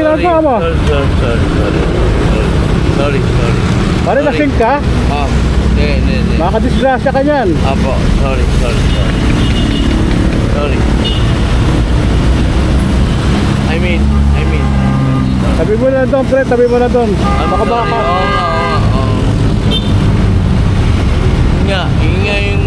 ginagawa mo? Sorry. Pare, lasing ka? Hindi. Makadisgrasya ka niyan. Apo, sorry. I mean. Sabi mo na doon, pre, sabi mo na doon. I'm Baka sorry. baka. Oo nga. Yun nga yung